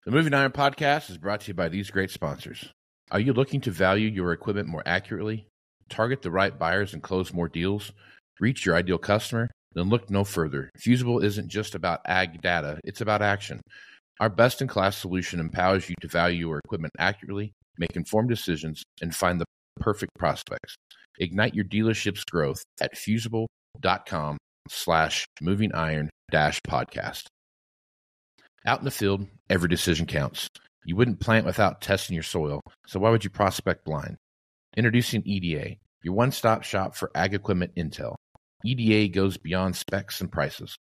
The Moving Iron Podcast is brought to you by these great sponsors. Are you looking to value your equipment more accurately, target the right buyers and close more deals, reach your ideal customer? Then look no further. Fusible isn't just about ag data, it's about action. Our best-in-class solution empowers you to value your equipment accurately, make informed decisions, and find the perfect prospects. Ignite your dealership's growth at fusible.com/movingiron-podcast. Out in the field, every decision counts. You wouldn't plant without testing your soil, so why would you prospect blind? Introducing EDA, your one-stop shop for ag equipment intel. EDA goes beyond specs and prices.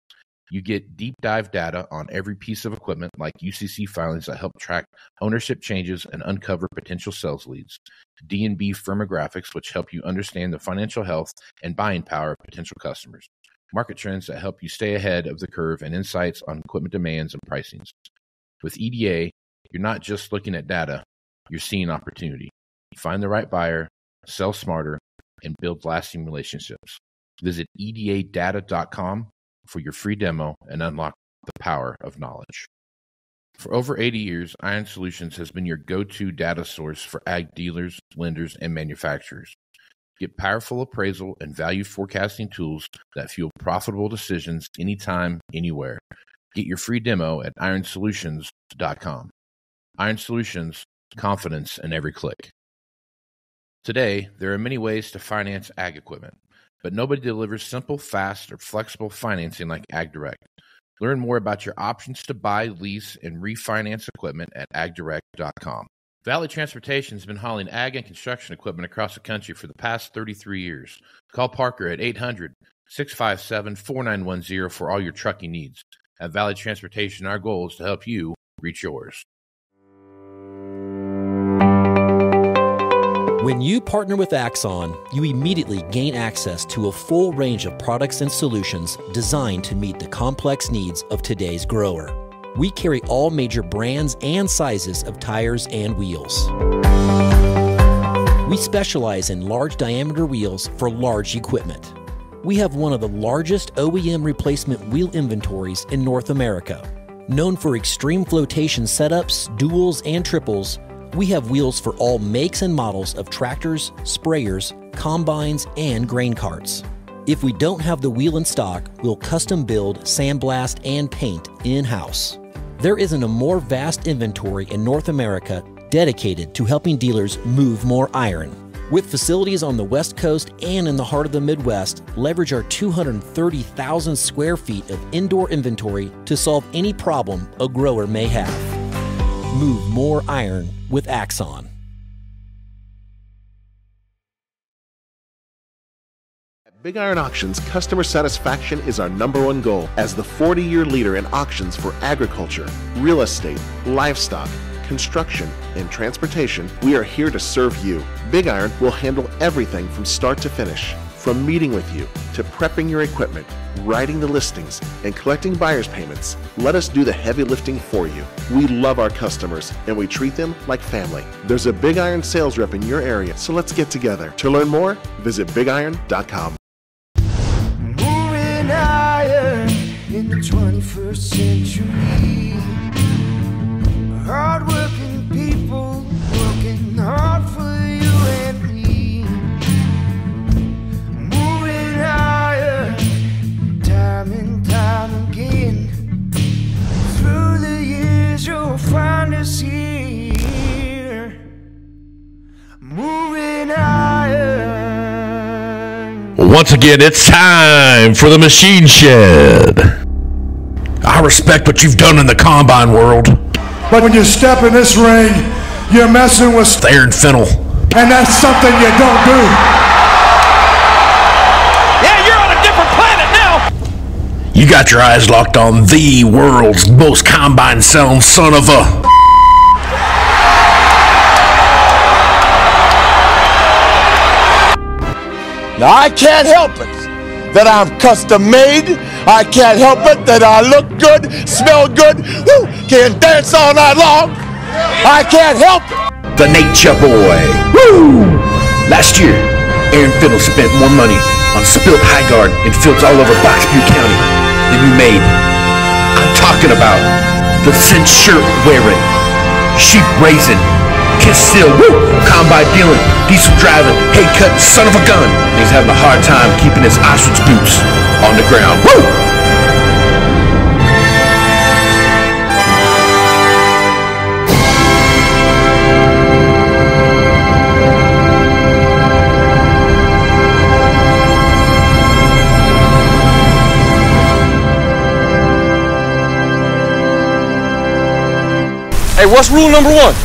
You get deep dive data on every piece of equipment like UCC filings that help track ownership changes and uncover potential sales leads. D&B firmographics, which help you understand the financial health and buying power of potential customers. Market trends that help you stay ahead of the curve, and insights on equipment demands and pricings. With EDA, you're not just looking at data, you're seeing opportunity. Find the right buyer, sell smarter, and build lasting relationships. Visit edadata.com for your free demo and unlock the power of knowledge. For over 80 years, Iron Solutions has been your go-to data source for ag dealers, lenders, and manufacturers. Get powerful appraisal and value forecasting tools that fuel profitable decisions anytime, anywhere. Get your free demo at ironsolutions.com. Iron Solutions, confidence in every click. Today, there are many ways to finance ag equipment, but nobody delivers simple, fast, or flexible financing like AgDirect. Learn more about your options to buy, lease, and refinance equipment at agdirect.com. Valley Transportation has been hauling ag and construction equipment across the country for the past 33 years. Call Parker at 800-657-4910 for all your trucking needs. At Valley Transportation, our goal is to help you reach yours. When you partner with Axon, you immediately gain access to a full range of products and solutions designed to meet the complex needs of today's grower. We carry all major brands and sizes of tires and wheels. We specialize in large diameter wheels for large equipment. We have one of the largest OEM replacement wheel inventories in North America. Known for extreme flotation setups, duals, and triples, we have wheels for all makes and models of tractors, sprayers, combines, and grain carts. If we don't have the wheel in stock, we'll custom build, sandblast, and paint in-house. There isn't a more vast inventory in North America dedicated to helping dealers move more iron. With facilities on the West Coast and in the heart of the Midwest, leverage our 230,000 square feet of indoor inventory to solve any problem a grower may have. Move more iron with Axon. At Big Iron Auctions, customer satisfaction is our #1 goal. As the 40-year leader in auctions for agriculture, real estate, livestock, construction, and transportation, we are here to serve you. Big Iron will handle everything from start to finish. From meeting with you, to prepping your equipment, writing the listings, and collecting buyer's payments, let us do the heavy lifting for you. We love our customers, and we treat them like family. There's a Big Iron sales rep in your area, so let's get together. To learn more, visit bigiron.com. Moving iron in the 21st century. Hard-working people working hard for you and me. Moving iron time and time again. Through the years you'll find us here. Moving iron. Once again, it's time for the Machine Shed. I respect what you've done in the combine world. But when you step in this ring, you're messing with Thayer and Fennel. And that's something you don't do. Yeah, you're on a different planet now. You got your eyes locked on the world's most combine selling son of a... Now I can't help it that I'm custom made. I can't help it that I look good, smell good, woo, can dance all night long. I can't help it. The Nature Boy. Woo! Last year, Aaron Fiddle spent more money on spilt high guard in fields all over Box Butte County than you made. I'm talking about the cinch shirt wearing, sheep raising, kids still, woo, combine dealing, diesel driving, hay cutting, son of a gun. And he's having a hard time keeping his ostrich boots on the ground. Woo! Hey, what's rule number one?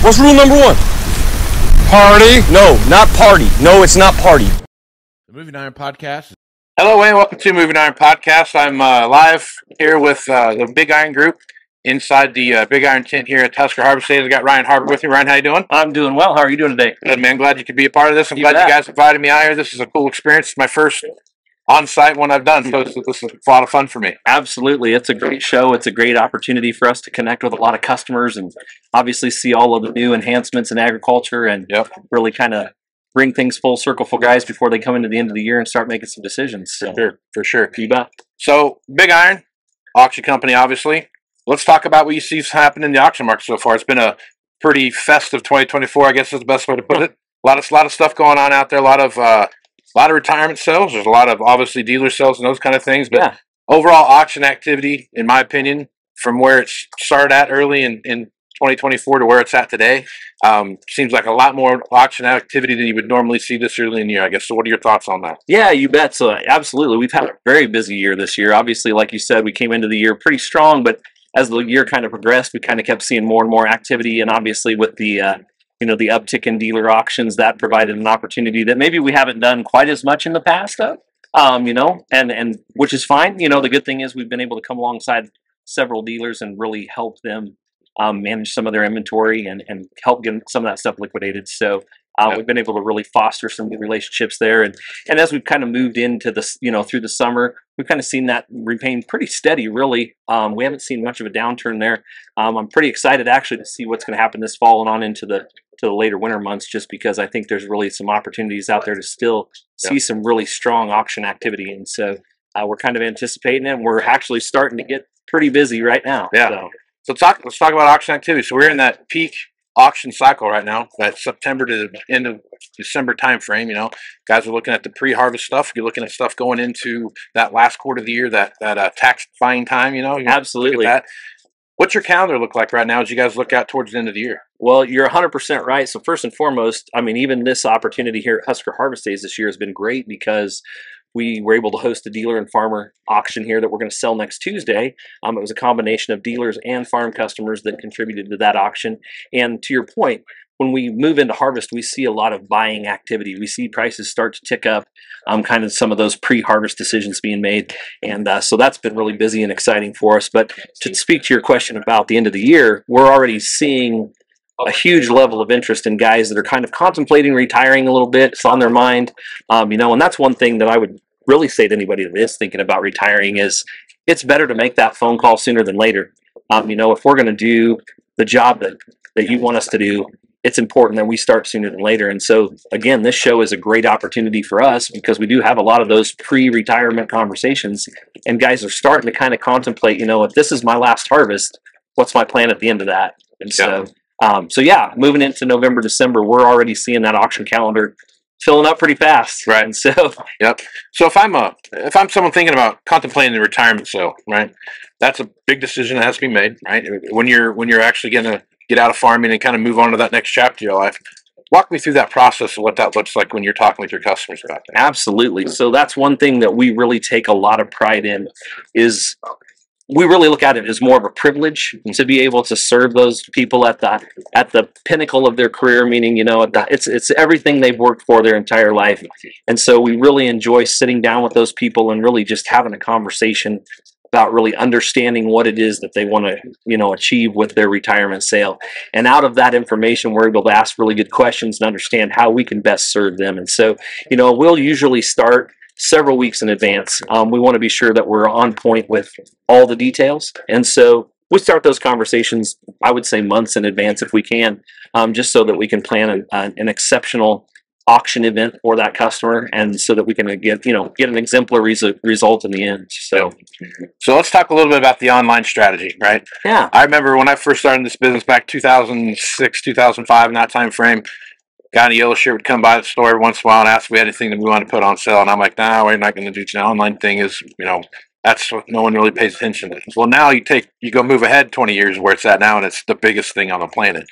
What's rule number one? Party. No, not party. No, it's not party. The Moving Iron Podcast. Hello, and welcome to Moving Iron Podcast. I'm live here with the Big Iron Group inside the Big Iron tent here at Husker Harbor State. I've got Ryan Harbor with me. Ryan, how you doing? I'm doing well. How are you doing today? Good, man. Glad you could be a part of this. I'm glad you guys invited me out here. This is a cool experience. It's my first on-site one I've done, so this is a lot of fun for me. Absolutely. It's a great show. It's a great opportunity for us to connect with a lot of customers and obviously see all of the new enhancements in agriculture and really kind of bring things full circle for guys before they come into the end of the year and start making some decisions. So, for sure. You bet. So, Big Iron, auction company, obviously. Let's talk about what you see happening in the auction market so far. It's been a pretty festive 2024, I guess is the best way to put it. A lot of stuff going on out there, a lot of retirement sales. There's a lot of, obviously, dealer sales and those kind of things. But overall auction activity, in my opinion, from where it started at early in 2024 to where it's at today, seems like a lot more auction activity than you would normally see this early in the year, I guess. So what are your thoughts on that? Yeah, you bet. So absolutely. We've had a very busy year this year. Obviously, like you said, we came into the year pretty strong, but as the year kind of progressed, we kind of kept seeing more and more activity. And obviously with the the uptick in dealer auctions, that provided an opportunity that maybe we haven't done quite as much in the past of, and which is fine. The good thing is we've been able to come alongside several dealers and really help them manage some of their inventory and help get some of that stuff liquidated. So we've been able to really foster some good relationships there. And as we've kind of moved into this, through the summer, we've kind of seen that remain pretty steady, really. We haven't seen much of a downturn there. I'm pretty excited actually to see what's going to happen this fall and on into the later winter months, just because I think there's really some opportunities out there to still see some really strong auction activity. And so we're kind of anticipating it, and we're actually starting to get pretty busy right now. Yeah. So let's talk about auction activity. So we're in that peak auction cycle right now, that September to the end of December time frame. Guys are looking at the pre-harvest stuff. You're looking at stuff going into that last quarter of the year, that tax buying time. Absolutely. What's your calendar look like right now as you guys look out towards the end of the year? Well, you're 100% right. So first and foremost, even this opportunity here at Husker Harvest Days this year has been great because we were able to host a dealer and farmer auction here that we're going to sell next Tuesday. It was a combination of dealers and farm customers that contributed to that auction. And to your point, when we move into harvest, we see a lot of buying activity. We see prices start to tick up, kind of some of those pre-harvest decisions being made. And so that's been really busy and exciting for us. But to speak to your question about the end of the year, we're already seeing a huge level of interest in guys that are kind of contemplating retiring a little bit. It's on their mind, and that's one thing that I would really say to anybody that is thinking about retiring is it's better to make that phone call sooner than later. If we're going to do the job that you want us to do, it's important that we start sooner than later. And so, again, this show is a great opportunity for us because we do have a lot of those pre-retirement conversations, and guys are starting to kind of contemplate, if this is my last harvest, what's my plan at the end of that? And moving into November, December, we're already seeing that auction calendar filling up pretty fast. Right. And so, So if I'm someone thinking about contemplating the retirement sale, right, that's a big decision that has to be made, right? When you're actually going to get out of farming and kind of move on to that next chapter of your life. Walk me through that process of what that looks like when you're talking with your customers about that. Absolutely. So that's one thing that we really take a lot of pride in is we really look at it as more of a privilege to be able to serve those people at the pinnacle of their career, meaning, it's everything they've worked for their entire life. And so we really enjoy sitting down with those people and really just having a conversation about really understanding what it is that they want to, achieve with their retirement sale. And out of that information, we're able to ask really good questions and understand how we can best serve them. And so, we'll usually start several weeks in advance. We want to be sure that we're on point with all the details. And so we start those conversations, I would say months in advance if we can, just so that we can plan an exceptional auction event for that customer, and so that we can get an exemplary result in the end. So let's talk a little bit about the online strategy, right? Yeah. I remember when I first started in this business back 2006, 2005, in that time frame, guy in a yellow shirt would come by the store every once in a while and ask if we had anything that we wanted to put on sale, and I'm like, nah, we're not going to do the online thing. Is that's what no one really pays attention to. Well, now you go move ahead 20 years where it's at now, and it's the biggest thing on the planet.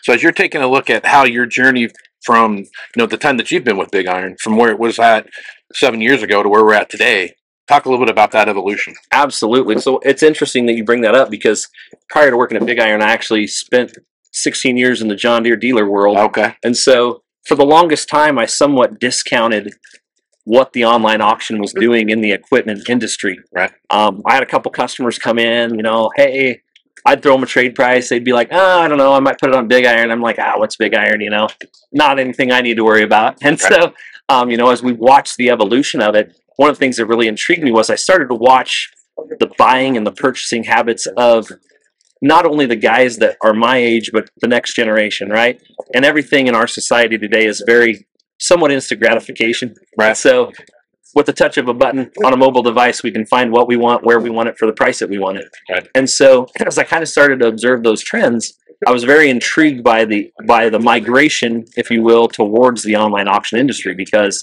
So as you're taking a look at how your journey from the time that you've been with Big Iron, from where it was at 7 years ago to where we're at today, talk a little bit about that evolution. Absolutely. So it's interesting that you bring that up, because prior to working at Big Iron, I actually spent 16 years in the John Deere dealer world. Okay. And so for the longest time, I somewhat discounted what the online auction was doing in the equipment industry. Right. I had a couple customers come in, hey, I'd throw them a trade price. They'd be like, I don't know, I might put it on Big Iron. I'm like, what's Big Iron? Not anything I need to worry about. And so, as we watched the evolution of it, one of the things that really intrigued me was I started to watch the buying and the purchasing habits of not only the guys that are my age, but the next generation, right? And everything in our society today is very somewhat instant gratification. Right. So with the touch of a button on a mobile device, we can find what we want, where we want it, for the price that we want it. Right. And so as I kind of started to observe those trends, I was very intrigued by the migration, if you will, towards the online auction industry, because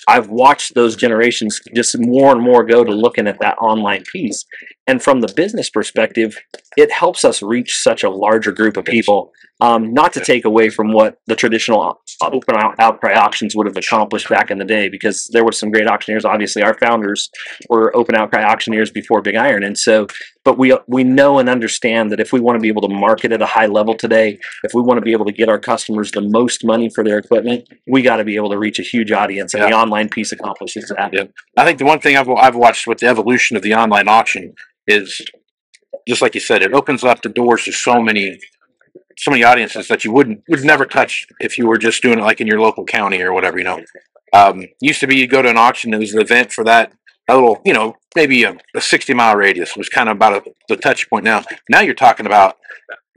I've watched those generations just more and more go to looking at that online piece. And from the business perspective, it helps us reach such a larger group of people. Not to take away from what the traditional open outcry auctions would have accomplished back in the day, because there were some great auctioneers. Obviously, our founders were open outcry auctioneers before Big Iron, and so. But we know and understand that if we want to be able to market at a high level today, if we want to be able to get our customers the most money for their equipment, we got to be able to reach a huge audience, and the online piece accomplishes that. Yeah. I think the one thing I've watched with the evolution of the online auction is, just like you said, it opens up the doors to so many audiences that you would never touch if you were just doing it like in your local county or whatever. Used to be you go to an auction, it was an event for that. A little, maybe a 60-mile radius was kind of about the touch point. Now you're talking about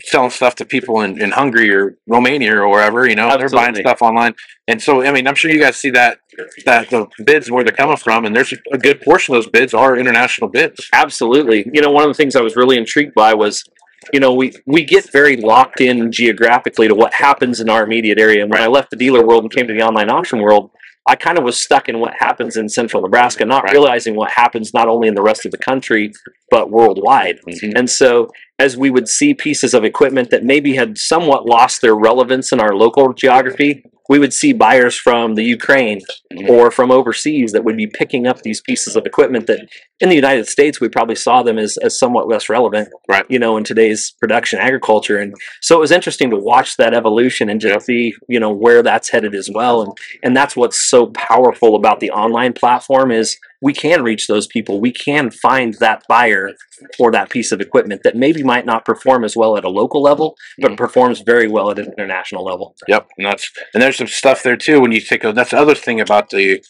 selling stuff to people in Hungary or Romania or wherever, they're buying stuff online. And so, I'm sure you guys see that the bids, where they're coming from, and there's a good portion of those bids are international bids. Absolutely. One of the things I was really intrigued by was, we get very locked in geographically to what happens in our immediate area. And when I left the dealer world and came to the online auction world, I kind of was stuck in what happens in central Nebraska, not realizing what happens not only in the rest of the country, but worldwide. Mm-hmm. And so as we would see pieces of equipment that maybe had somewhat lost their relevance in our local geography, we would see buyers from the Ukraine or from overseas that would be picking up these pieces of equipment that in the United States, we probably saw them as somewhat less relevant, in today's production agriculture. And so it was interesting to watch that evolution and just see, where that's headed as well. And that's what's so powerful about the online platform is we can reach those people. We can find that buyer for that piece of equipment that maybe might not perform as well at a local level, but performs very well at an international level. Yep. And there's some stuff there too. When you that's the other thing about the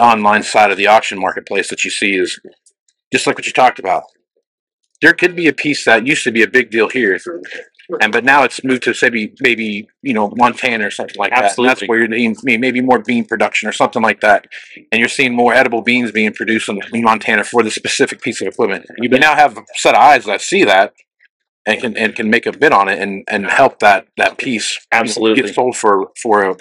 online side of the auction marketplace that you see is just like what you talked about. There could be a piece that used to be a big deal here, but now it's moved to maybe Montana or something like that. And that's where you're seeing maybe more bean production or something like that, and you're seeing more edible beans being produced in Montana for the specific piece of equipment. You now have a set of eyes that see that and can make a bid on it and help that piece get sold for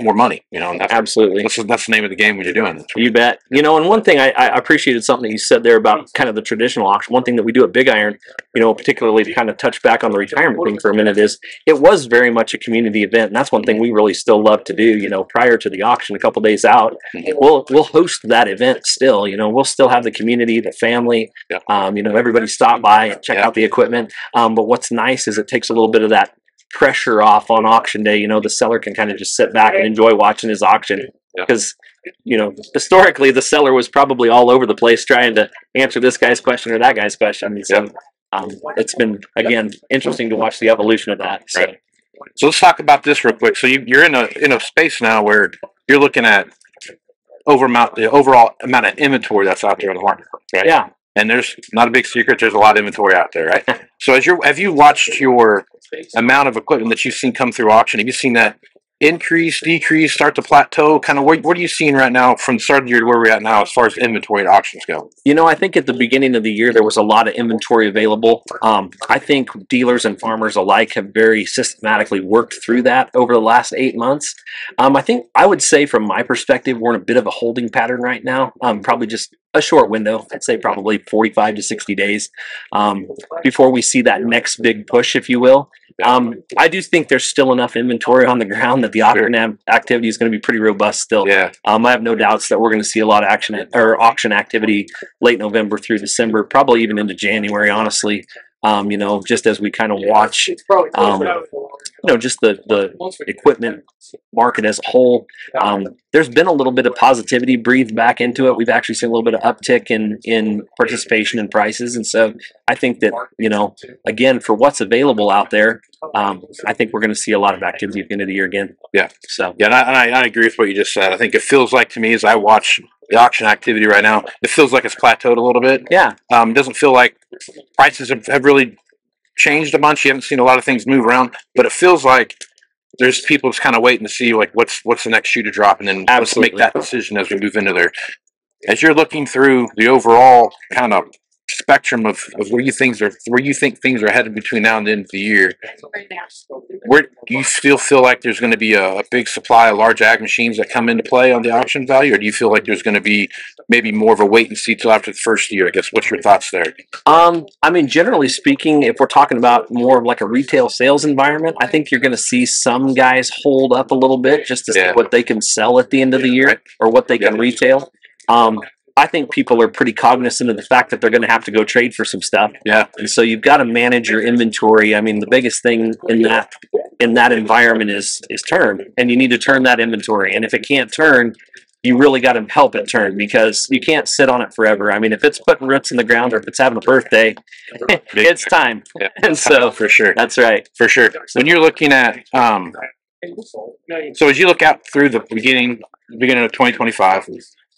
more money. Absolutely. That's the name of the game when you're doing this. You bet. And one thing I appreciated something that you said there about kind of the traditional auction. One thing that we do at Big Iron, particularly to kind of touch back on the retirement thing for a minute, is it was very much a community event, and that's one thing we really still love to do. Prior to the auction, a couple days out, we'll host that event still. We'll still have the community, the family, everybody stop by and check out the equipment. But what's nice is it takes a little bit of that pressure off on auction day. The seller can kind of just sit back and enjoy watching his auction, because historically the seller was probably all over the place trying to answer this guy's question or that guy's question. So it's been, again, interesting to watch the evolution of that. So let's talk about this real quick. So you're in a space now where you're looking at the overall amount of inventory that's out there in the market, right? Yeah. And there's not a big secret, there's a lot of inventory out there, right? So have you watched your amount of equipment that you've seen come through auction? Have you seen that increase, decrease, start to plateau? Kind of what are you seeing right now from the start of the year to where we're at now as far as inventory and auctions go? You know, I think at the beginning of the year, there was a lot of inventory available. I think dealers and farmers alike have very systematically worked through that over the last 8 months. I would say from my perspective, we're in a bit of a holding pattern right now. Probably just a short window. I'd say probably 45 to 60 days before we see that next big push, if you will. I do think there's still enough inventory on the ground that the auction activity is going to be pretty robust still. Yeah. I have no doubts that we're going to see a lot of auction activity late November through December, probably even into January, honestly. Just as we kind of watch, just the equipment market as a whole. There's been a little bit of positivity breathed back into it. We've actually seen a little bit of uptick in participation in prices. And so I think that, again, for what's available out there, I think we're going to see a lot of activity at the end of the year again. Yeah. So, yeah, and I agree with what you just said. I think it feels like to me as I watch the auction activity right now, it feels like it's plateaued a little bit. Yeah. It doesn't feel like prices have really changed a bunch. You haven't seen a lot of things move around, but it feels like there's people just kind of waiting to see like what's the next shoe to drop, and then let's make that decision as we move into there. As you're looking through the overall kind of spectrum of where you think things are headed between now and the end of the year, where do you still feel like there's going to be a big supply of large ag machines that come into play on the auction value, or do you feel like there's going to be maybe more of a wait and see till after the first year? I guess what's your thoughts there? Generally speaking, if we're talking about more of like a retail sales environment, I think you're going to see some guys hold up a little bit just to see what they can sell at the end of the year or what they can retail. I think people are pretty cognizant of the fact that they're going to have to go trade for some stuff. Yeah. And so you've got to manage your inventory. I mean, the biggest thing in that environment is turn, and you need to turn that inventory. And if it can't turn, you really got to help it turn, because you can't sit on it forever. I mean, if it's putting roots in the ground or if it's having a birthday, it's time. Yeah. And so for sure. That's right. For sure. When you're looking at so as you look out through the beginning of 2025,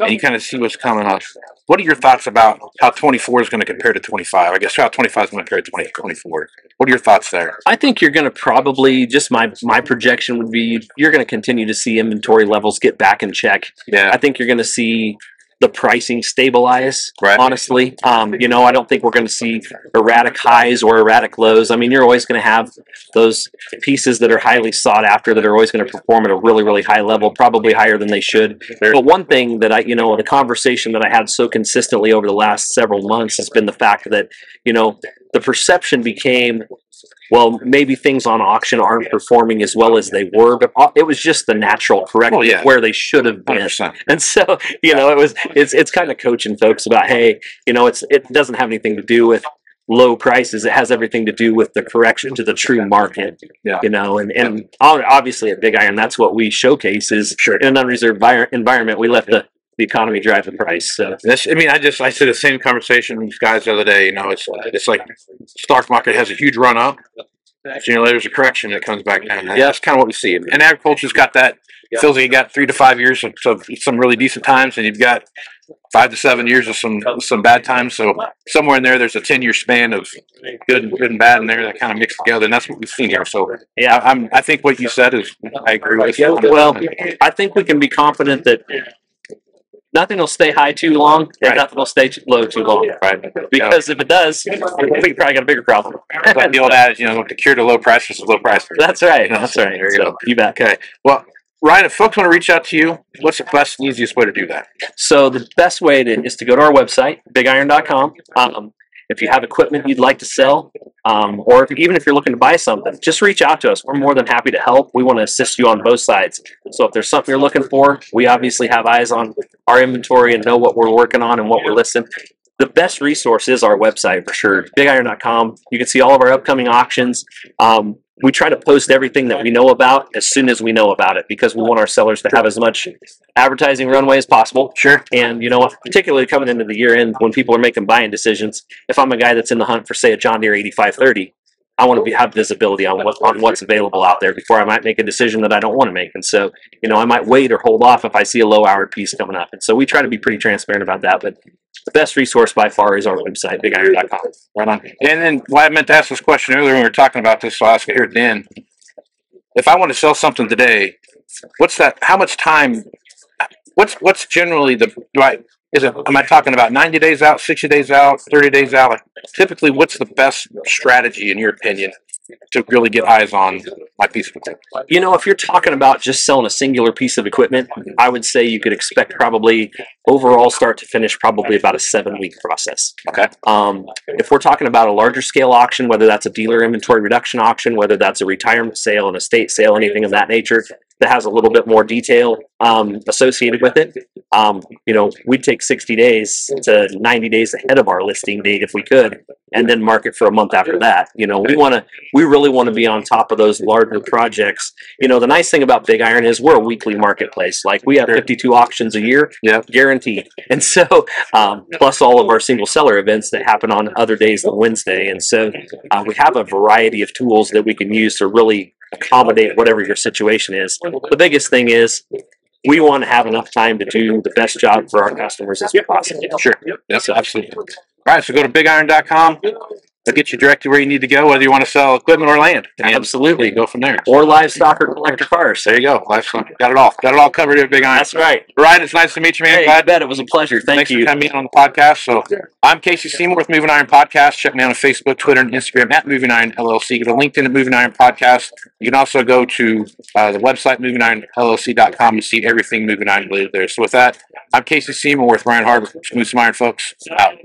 and you kind of see what's coming up, what are your thoughts about how 24 is going to compare to 25? I guess how 25 is going to compare to 2024. What are your thoughts there? I think you're going to probably, just my projection would be, you're going to continue to see inventory levels get back in check. Yeah. I think you're going to see the pricing stabilize, right. Honestly. I don't think we're going to see erratic highs or erratic lows. I mean, you're always going to have those pieces that are highly sought after that are always going to perform at a really, really high level, probably higher than they should. But one thing that the conversation that I had so consistently over the last several months has been the fact that, the perception became, well, maybe things on auction aren't performing as well as they were, but it was just the natural correction where they should have been. 100%. And so, it's kind of coaching folks about, hey, it doesn't have anything to do with low prices. It has everything to do with the correction to the true market. Yeah. And obviously at Big Iron, that's what we showcase is in an unreserved environment, we let the economy drive the price. So I said the same conversation with these guys the other day. It's like stock market has a huge run up. So, there's a correction that comes back down. Yeah, that's kind of what we see. And agriculture's got that. It feels like you got 3 to 5 years of some really decent times, and you've got 5 to 7 years of some bad times. So somewhere in there's a 10-year span of good and bad in there that kind of mix together, and that's what we've seen here. So yeah, I think what you said is I agree with you. Well, I think we can be confident that nothing will stay high too long, and nothing will stay low too long. Right. Because if it does, we probably got a bigger problem. Like the old adage, the cure to low prices is low prices. That's right. That's right. There you go. You bet. Okay. Well, Ryan, if folks want to reach out to you, what's the best and easiest way to do that? So the best way is to go to our website, bigiron.com. If you have equipment you'd like to sell, or even if you're looking to buy something, just reach out to us. We're more than happy to help. We want to assist you on both sides. So if there's something you're looking for, we obviously have eyes on our inventory and know what we're working on and what we're listing. The best resource is our website for sure, bigiron.com. You can see all of our upcoming auctions. We try to post everything that we know about as soon as we know about it, because we want our sellers to have as much advertising runway as possible. Sure. And particularly coming into the year end when people are making buying decisions, if I'm a guy that's in the hunt for, say, a John Deere 8530, I want to have visibility on what's available out there before I might make a decision that I don't want to make. And so, I might wait or hold off if I see a low-hour piece coming up. And so we try to be pretty transparent about that. But the best resource by far is our website, bigiron.com. Right on. And then I meant to ask this question earlier when we were talking about this, so I'll ask it here at the end. If I want to sell something today, what's that? How much time? What's generally am I talking about 90 days out, 60 days out, 30 days out? Like, typically, what's the best strategy in your opinion to really get eyes on my piece of equipment? You know, if you're talking about just selling a singular piece of equipment, I would say you could expect probably overall start to finish probably about a 7-week process. Okay. If we're talking about a larger scale auction, whether that's a dealer inventory reduction auction, whether that's a retirement sale, an estate sale, anything of that nature that has a little bit more detail associated with it, you know, we'd take 60 days to 90 days ahead of our listing date if we could, and then market for a month after that. You know, we really want to be on top of those larger projects. You know, the nice thing about Big Iron is we're a weekly marketplace. Like, we have 52 auctions a year, guaranteed. And so, plus all of our single seller events that happen on other days than Wednesday. And so we have a variety of tools that we can use to really accommodate whatever your situation is. The biggest thing is we want to have enough time to do the best job for our customers as we possibly can. Sure. Yes, absolutely. All right, so go to bigiron.com. They'll get you directly where you need to go, whether you want to sell equipment or land. And absolutely. Go from there. Or livestock or collector cars. There you go. Livestock. Got it all. Got it all covered here at Big Iron. That's right. Ryan, it's nice to meet you, man. Hey, I bet it was a pleasure. Thanks for coming on the podcast. So I'm Casey Seymour with Moving Iron Podcast. Check me out on Facebook, Twitter, and Instagram at Moving Iron LLC. Go to LinkedIn at Moving Iron Podcast. You can also go to the website, movingironllc.com, to see everything Moving Iron related there. So with that, I'm Casey Seymour with Ryan Harbor. Smooth Some Iron, folks. Out.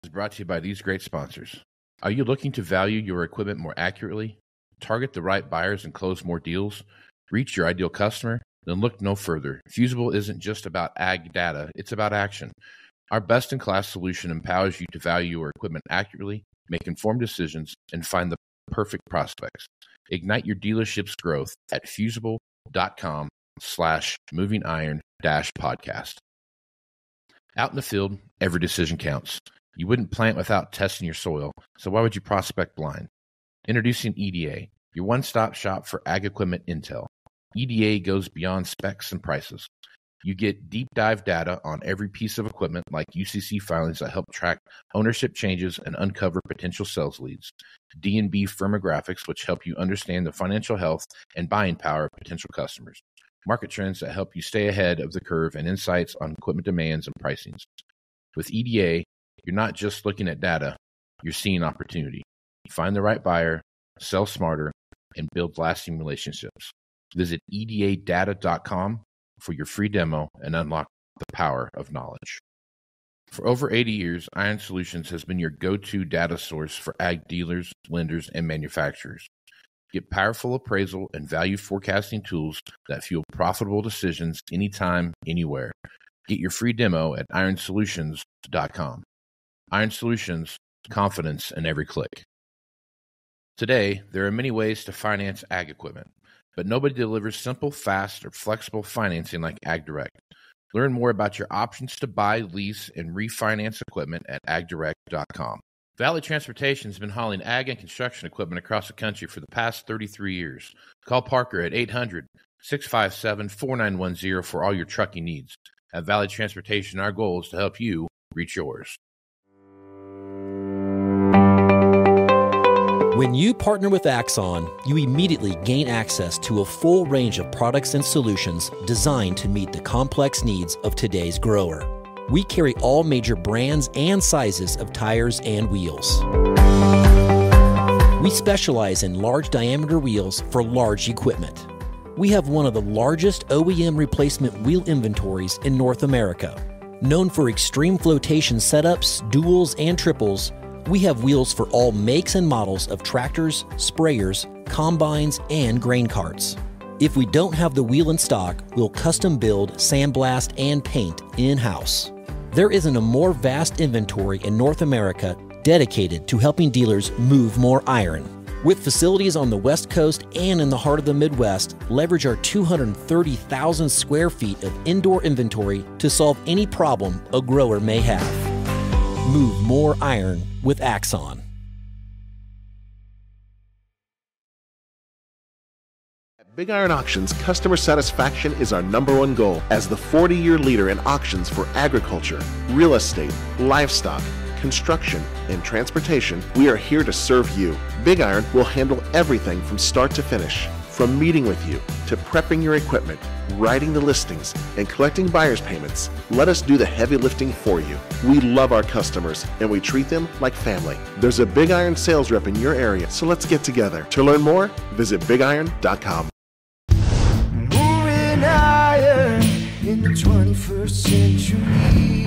Is brought to you by these great sponsors. Are you looking to value your equipment more accurately, target the right buyers and close more deals, reach your ideal customer? Then look no further. Fusible isn't just about ag data, it's about action. Our best-in-class solution empowers you to value your equipment accurately, make informed decisions, and find the perfect prospects. Ignite your dealership's growth at fusible.com/movingiron-podcast. Out in the field, every decision counts. You wouldn't plant without testing your soil, so why would you prospect blind? Introducing EDA, your one-stop shop for ag equipment intel. EDA goes beyond specs and prices. You get deep dive data on every piece of equipment, like UCC filings that help track ownership changes and uncover potential sales leads. D&B firmographics, which help you understand the financial health and buying power of potential customers. Market trends that help you stay ahead of the curve, and insights on equipment demands and pricings. With EDA, you're not just looking at data, you're seeing opportunity. Find the right buyer, sell smarter, and build lasting relationships. Visit edadata.com for your free demo and unlock the power of knowledge. For over 80 years, Iron Solutions has been your go-to data source for ag dealers, lenders, and manufacturers. Get powerful appraisal and value forecasting tools that fuel profitable decisions anytime, anywhere. Get your free demo at ironsolutions.com. Iron Solutions, confidence in every click. Today, there are many ways to finance ag equipment, but nobody delivers simple, fast, or flexible financing like AgDirect. Learn more about your options to buy, lease, and refinance equipment at agdirect.com. Valley Transportation has been hauling ag and construction equipment across the country for the past 33 years. Call Parker at 800-657-4910 for all your trucking needs. At Valley Transportation, our goal is to help you reach yours. When you partner with Axon, you immediately gain access to a full range of products and solutions designed to meet the complex needs of today's grower. We carry all major brands and sizes of tires and wheels. We specialize in large diameter wheels for large equipment. We have one of the largest OEM replacement wheel inventories in North America. Known for extreme flotation setups, duals, and triples, we have wheels for all makes and models of tractors, sprayers, combines, and grain carts. If we don't have the wheel in stock, we'll custom build, sandblast, and paint in-house. There isn't a more vast inventory in North America dedicated to helping dealers move more iron. With facilities on the West Coast and in the heart of the Midwest, leverage our 230,000 square feet of indoor inventory to solve any problem a grower may have. Move more iron with Axon. At Big Iron Auctions, customer satisfaction is our #1 goal. As the 40-year leader in auctions for agriculture, real estate, livestock, construction, and transportation, we are here to serve you. Big Iron will handle everything from start to finish. From meeting with you, to prepping your equipment, writing the listings, and collecting buyer's payments, let us do the heavy lifting for you. We love our customers, and we treat them like family. There's a Big Iron sales rep in your area, so let's get together. To learn more, visit bigiron.com. Moving higher in the 21st century.